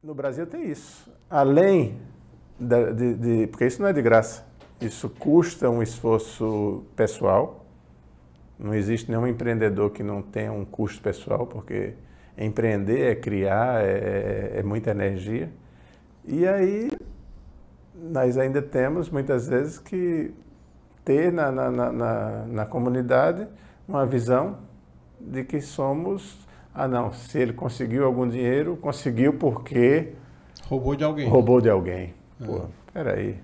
no Brasil tem isso. Além porque isso não é de graça. Isso custa um esforço pessoal. Não existe nenhum empreendedor que não tenha um custo pessoal, porque empreender é criar, é muita energia. E aí, nós ainda temos, muitas vezes, que ter na comunidade uma visão de que somos... Ah, não, se ele conseguiu algum dinheiro, conseguiu porque Roubou de alguém. roubou de alguém. Pô, peraí.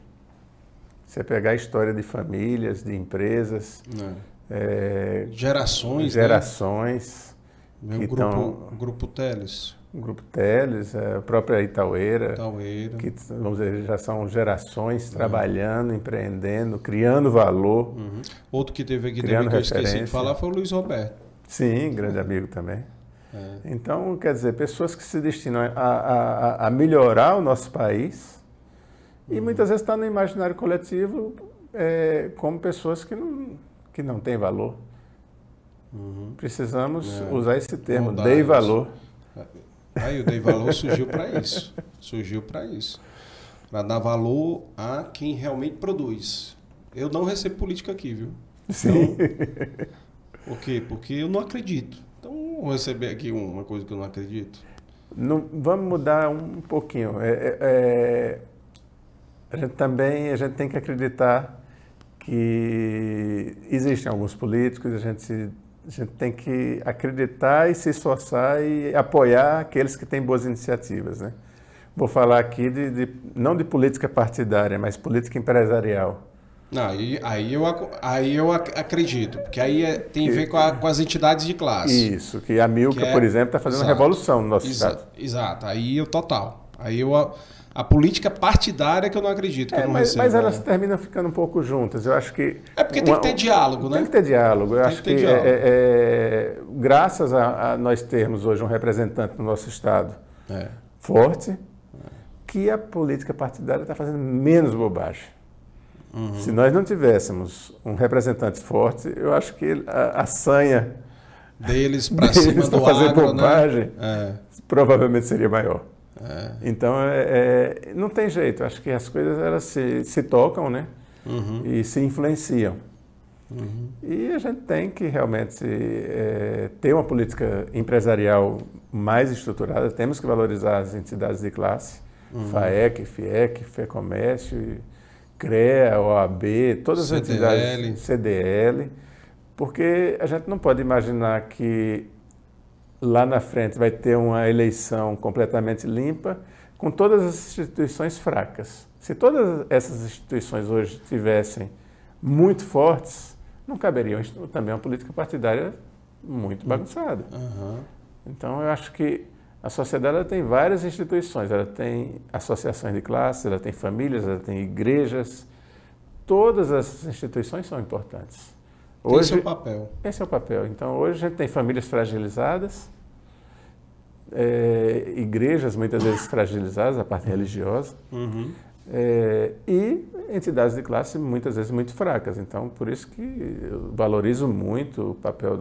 Você pegar a história de famílias, de empresas, Gerações, né? gerações Meu que estão... grupo Teles, O Grupo Teles, a própria Itaueira, Taueira. que vamos dizer, já são gerações trabalhando, empreendendo, criando valor, Outro que teve aqui também criando que eu esqueci de referência. falar foi o Luiz Roberto. Sim, grande amigo também. Então, quer dizer, pessoas que se destinam a melhorar o nosso país e muitas vezes está no imaginário coletivo como pessoas que não têm valor. Precisamos usar esse termo, Mudar dei isso. valor. Aí o Dei Valor surgiu para isso. Surgiu para isso. Para dar valor a quem realmente produz. Eu não recebo política aqui, viu? Sim. Por quê? Porque eu não acredito. Então, vou receber aqui uma coisa que eu não acredito. Não, vamos mudar um pouquinho. A gente tem que acreditar que existem alguns políticos, a gente tem que acreditar e se esforçar e apoiar aqueles que têm boas iniciativas, né? Vou falar aqui não de política partidária, mas política empresarial. Não, aí eu acredito. Porque aí tem a ver Que, com as entidades de classe. isso, que a Que Milka, por exemplo, está fazendo exato, revolução no nosso estado. Exato. Aí eu total. Aí eu a política partidária que eu não acredito, que eu não Mas recebo. elas terminam ficando um pouco juntas. Eu acho que... É porque tem que ter diálogo, né? Tem que ter diálogo. Eu Tem acho que ter que, diálogo. graças a nós termos hoje um representante no nosso estado É. forte, que a política partidária está fazendo menos bobagem. Se nós não tivéssemos um representante forte, eu acho que a sanha Deles para cima para do fazer agro, bobagem né? provavelmente seria maior. Então, não tem jeito. Acho que as coisas elas se tocam, né? E se influenciam. E a gente tem que realmente ter uma política empresarial mais estruturada. Temos que valorizar as entidades de classe, FAEC, FIEC, FEComércio, CREA, OAB, todas as entidades, CDL, porque a gente não pode imaginar que lá na frente vai ter uma eleição completamente limpa, com todas as instituições fracas. Se todas essas instituições hoje estivessem muito fortes, não caberia também uma política partidária muito bagunçada. Então, eu acho que a sociedade ela tem várias instituições, ela tem associações de classe, ela tem famílias, ela tem igrejas. Todas essas instituições são importantes. Tem seu papel. Esse é o papel. Então, hoje a gente tem famílias fragilizadas, igrejas muitas vezes fragilizadas, a parte religiosa, e entidades de classe muitas vezes muito fracas. Então, por isso que eu valorizo muito o papel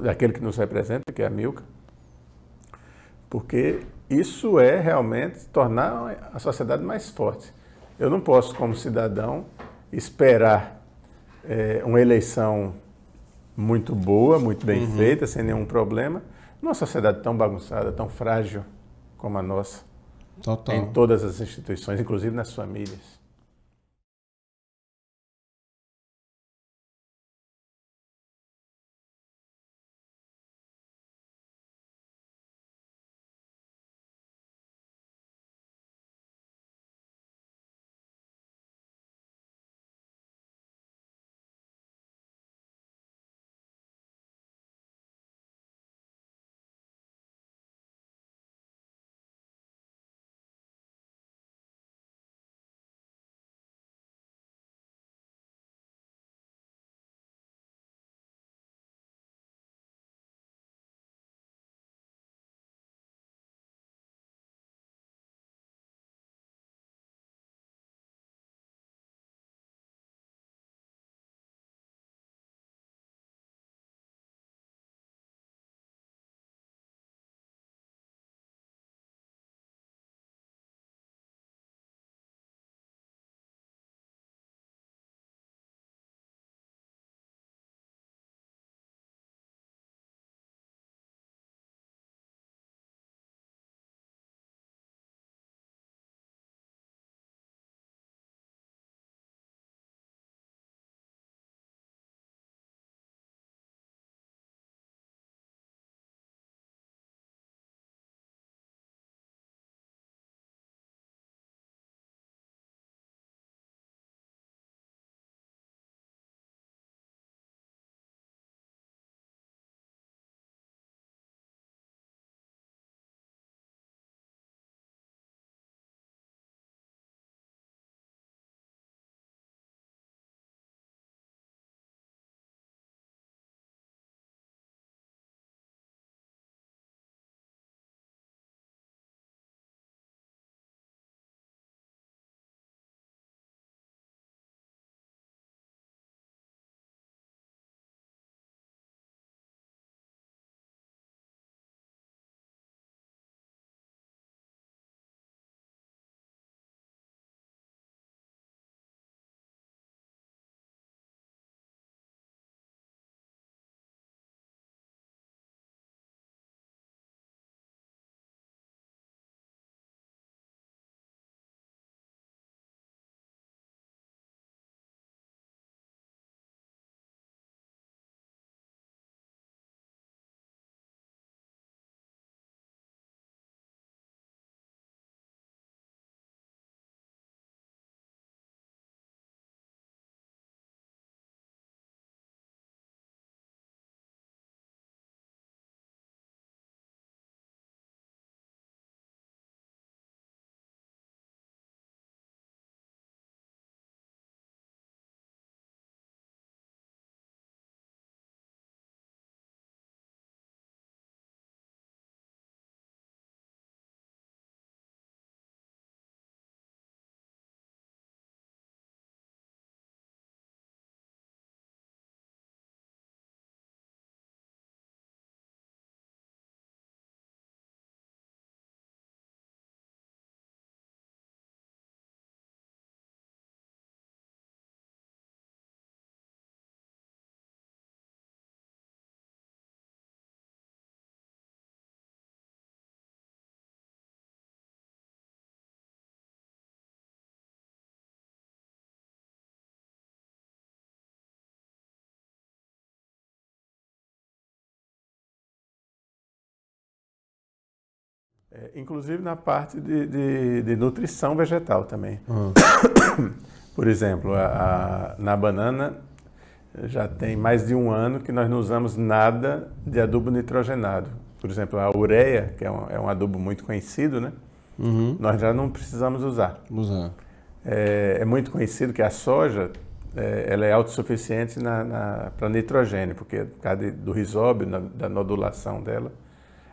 daquele que nos representa, que é a Milka, porque isso é realmente tornar a sociedade mais forte. Eu não posso, como cidadão, esperar uma eleição muito boa, muito bem feita, sem nenhum problema, numa sociedade tão bagunçada, tão frágil como a nossa, Total. em todas as instituições, inclusive nas famílias. Inclusive na parte de nutrição vegetal também. Por exemplo, na banana já tem mais de 1 ano que nós não usamos nada de adubo nitrogenado. Por exemplo, a ureia, que é um adubo muito conhecido, né? Nós já não precisamos usar. É muito conhecido que a soja ela é autossuficiente para nitrogênio, porque por causa do rizóbio, da nodulação dela,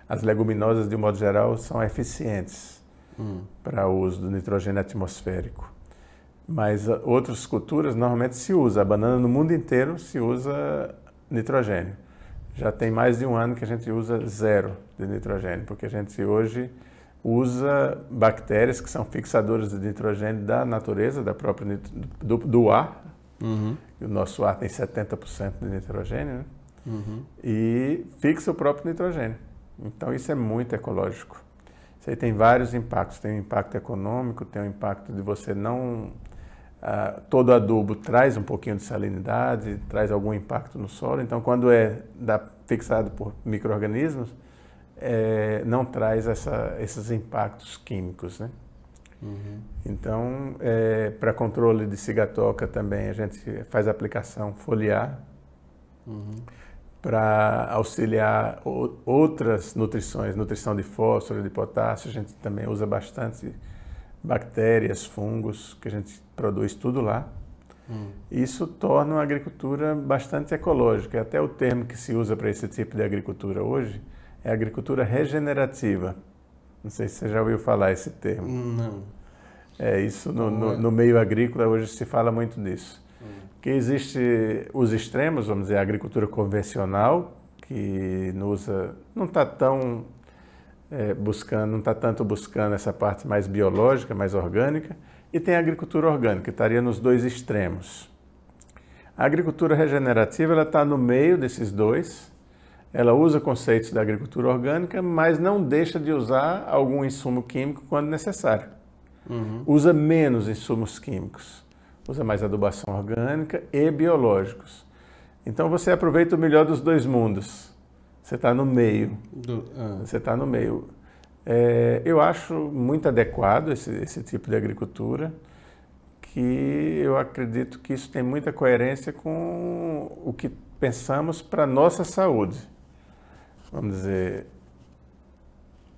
as leguminosas, de um modo geral, são eficientes para o uso do nitrogênio atmosférico. Mas outras culturas normalmente se usa. A banana no mundo inteiro se usa nitrogênio. Já tem mais de 1 ano que a gente usa 0 de nitrogênio, porque a gente hoje usa bactérias que são fixadoras de nitrogênio da natureza, do ar. O nosso ar tem 70% de nitrogênio, né? E fixa o próprio nitrogênio. Então isso é muito ecológico. Isso aí tem vários impactos. Tem um impacto econômico, tem um impacto de você não... todo adubo traz um pouquinho de salinidade, traz algum impacto no solo. Então quando fixado por micro-organismos, não traz esses impactos químicos, né? Então, para controle de cigatoca também, a gente faz aplicação foliar para auxiliar outras nutrições, nutrição de fósforo, de potássio. A gente também usa bastante bactérias, fungos, que a gente produz tudo lá. Isso torna uma agricultura bastante ecológica. Até o termo que se usa para esse tipo de agricultura hoje é agricultura regenerativa. Não sei se você já ouviu falar esse termo. Não. Isso no meio agrícola hoje se fala muito disso. Que existe os extremos, vamos dizer, a agricultura convencional, que não está tão não está tanto buscando essa parte mais biológica, mais orgânica, e tem a agricultura orgânica, que estaria nos dois extremos. A agricultura regenerativa, ela está no meio desses dois. Ela usa conceitos da agricultura orgânica, mas não deixa de usar algum insumo químico quando necessário. Usa menos insumos químicos, usa mais adubação orgânica e biológicos. Então você aproveita o melhor dos dois mundos. Você está no meio. Você está no meio. Eu acho muito adequado esse tipo de agricultura, que eu acredito que isso tem muita coerência com o que pensamos para a nossa saúde. Vamos dizer,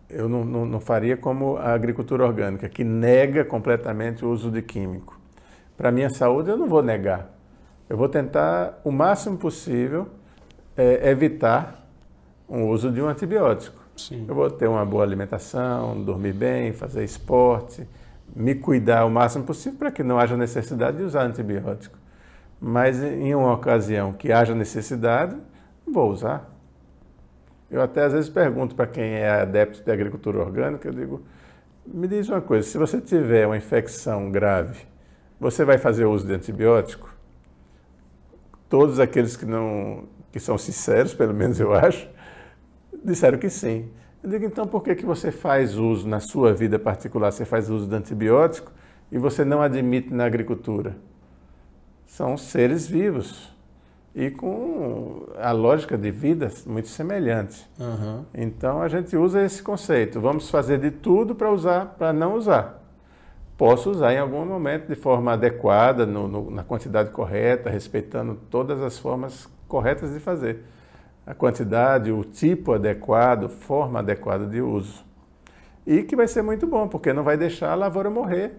eu não faria como a agricultura orgânica, que nega completamente o uso de químico. Para a minha saúde, eu não vou negar. Eu vou tentar, o máximo possível, evitar o uso de um antibiótico. Sim. Eu vou ter uma boa alimentação, dormir bem, fazer esporte, me cuidar o máximo possível para que não haja necessidade de usar antibiótico. Mas em uma ocasião que haja necessidade, vou usar. Eu até às vezes pergunto para quem é adepto de agricultura orgânica, eu digo, me diz uma coisa, se você tiver uma infecção grave, você vai fazer uso de antibiótico? Todos aqueles que são sinceros, pelo menos eu acho, disseram que sim. Eu digo, então por que você faz uso, na sua vida particular, você faz uso de antibiótico e você não admite na agricultura? São seres vivos e com a lógica de vida muito semelhante. Então a gente usa esse conceito, vamos fazer de tudo para não usar. Posso usar em algum momento de forma adequada, na quantidade correta, respeitando todas as formas corretas de fazer. A quantidade, o tipo adequado, forma adequada de uso. E que vai ser muito bom, porque não vai deixar a lavoura morrer.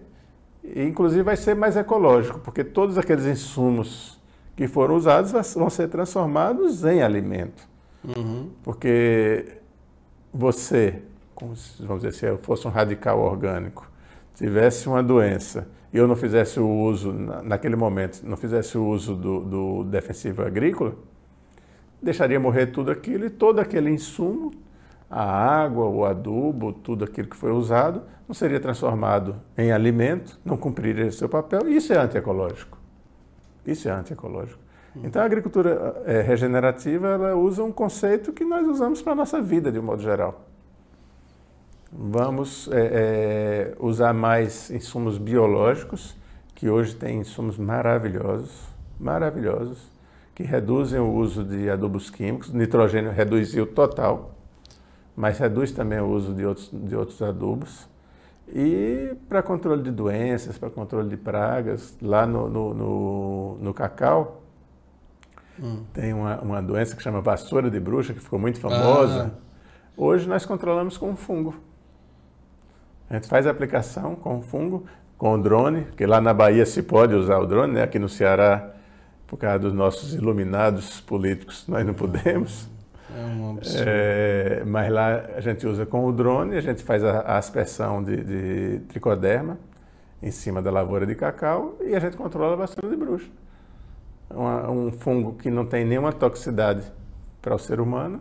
E, inclusive vai ser mais ecológico, porque todos aqueles insumos que foram usados vão ser transformados em alimento. Porque você, vamos dizer, se eu fosse um radical orgânico, tivesse uma doença e eu não fizesse o uso, naquele momento, não fizesse o uso do defensivo agrícola, deixaria morrer tudo aquilo e todo aquele insumo, a água, o adubo, tudo aquilo que foi usado, não seria transformado em alimento, não cumpriria seu papel, e isso é antiecológico. Isso é antiecológico. Então a agricultura regenerativa, ela usa um conceito que nós usamos para a nossa vida, de um modo geral. Vamos usar mais insumos biológicos, que hoje tem insumos maravilhosos, que reduzem o uso de adubos químicos. O nitrogênio reduziu total. mas reduz também o uso de outros adubos. E para controle de doenças, para controle de pragas, lá no cacau, tem uma doença que chama vassoura de bruxa, que ficou muito famosa. Hoje nós controlamos com um fungo. A gente faz a aplicação com um fungo, com o drone, porque lá na Bahia se pode usar o drone, né? Aqui no Ceará, por causa dos nossos iluminados políticos, nós não podemos. É um absurdo. Mas lá a gente usa com o drone, a gente faz a aspersão de tricoderma em cima da lavoura de cacau e a gente controla a vassoura de bruxa. Um fungo que não tem nenhuma toxicidade para o ser humano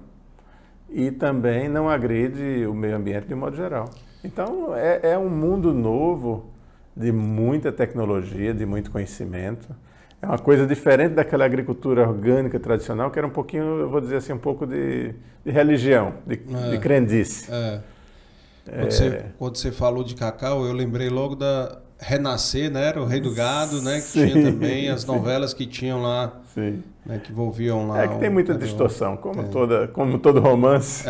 e também não agride o meio ambiente de um modo geral. Então é um mundo novo de muita tecnologia, de muito conhecimento. É uma coisa diferente daquela agricultura orgânica tradicional, que era um pouquinho, eu vou dizer assim, um pouco de religião, de crendice. Quando você falou de cacau, eu lembrei logo da Renascer, né? Era o Rei do Gado, né? Que tinha também as novelas que tinham lá, né? Que envolviam lá. É que tem muita distorção, como todo romance.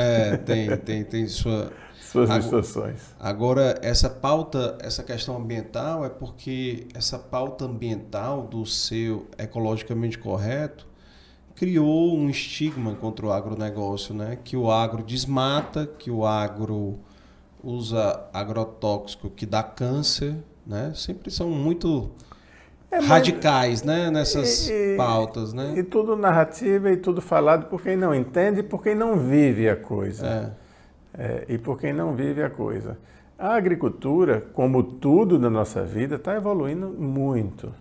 Tem suas distorções. Agora, essa questão ambiental é porque essa pauta ambiental do ser ecologicamente correto criou um estigma contra o agronegócio, né? Que o agro desmata, que o agro usa agrotóxico que dá câncer, né? Sempre são muito radicais, né? Nessas pautas, né? E tudo narrativa e tudo falado por quem não entende e por quem não vive a coisa. E por quem não vive a coisa. A agricultura, como tudo na nossa vida, está evoluindo muito.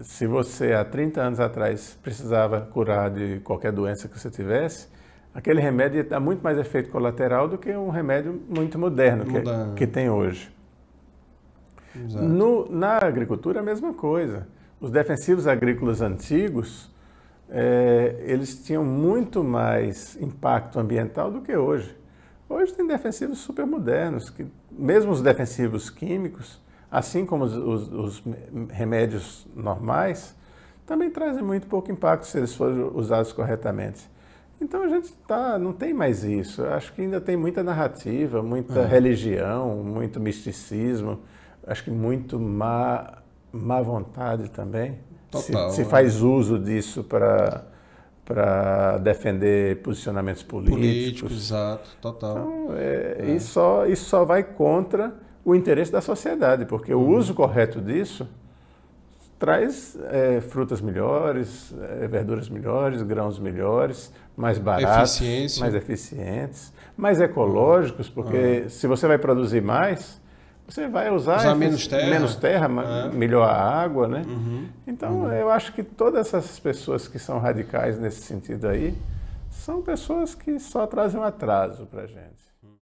Se você há 30 anos atrás precisava curar de qualquer doença que você tivesse, aquele remédio ia dar muito mais efeito colateral do que um remédio muito moderno que tem hoje. Na agricultura, a mesma coisa. Os defensivos agrícolas antigos, eles tinham muito mais impacto ambiental do que hoje. Hoje tem defensivos super modernos, que mesmo os defensivos químicos, assim como os remédios normais, também trazem muito pouco impacto se eles forem usados corretamente. Então a gente não tem mais isso. Eu acho que ainda tem muita narrativa, muita religião, muito misticismo, acho que muito má vontade também. Total, se faz uso disso para defender posicionamentos políticos. Exato, total. Então, isso só vai contra o interesse da sociedade, porque o uso correto disso traz frutas melhores, verduras melhores, grãos melhores, mais baratos, mais eficientes, mais ecológicos, porque se você vai produzir mais, você vai usar menos terra, melhor a água, né? Então, eu acho que todas essas pessoas que são radicais nesse sentido aí, são pessoas que só trazem um atraso para a gente.